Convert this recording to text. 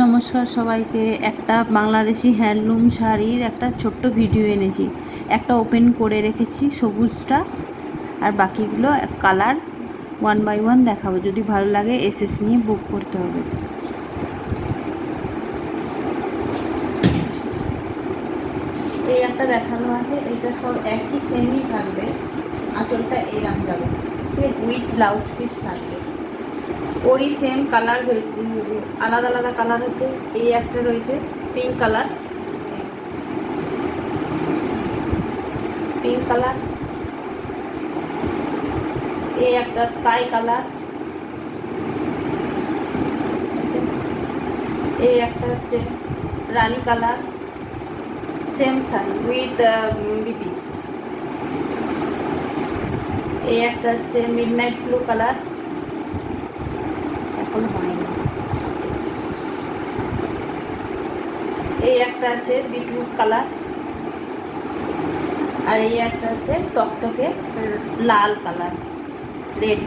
নমস্কার সবাইকে। একটা বাংলাদেশি হ্যান্ডলুম শাড়ির একটা ছোট্ট ভিডিও এনেছি। একটা ওপেন করে রেখেছি সবুজটা, আর বাকিগুলো কালার 1 বাই 1 দেখাবো। যদি ভালো লাগে এসএস নিয়ে বুক করতে হবে। এই একটা দেখানো আছে, এটা সব একই সেমই থাকবে। আঁচলটা এরকম যাবে, ঠিক আছে, উইথ ব্লাউজ পিস থাকবে। ওরই সেম কালার, আলাদা আলাদা কালার হচ্ছে। এই একটা রয়েছে পিঙ্ক কালার, এই একটা স্কাই কালার, এই একটা হচ্ছে রানী colour, same sari with BP. এই একটা হচ্ছে মিডনাইট ব্লু কালার, এখন হয়নি। এই একটা আছে বিটরুট কালার, আর এই একটা হচ্ছে টকটকে লাল কালার, রেড।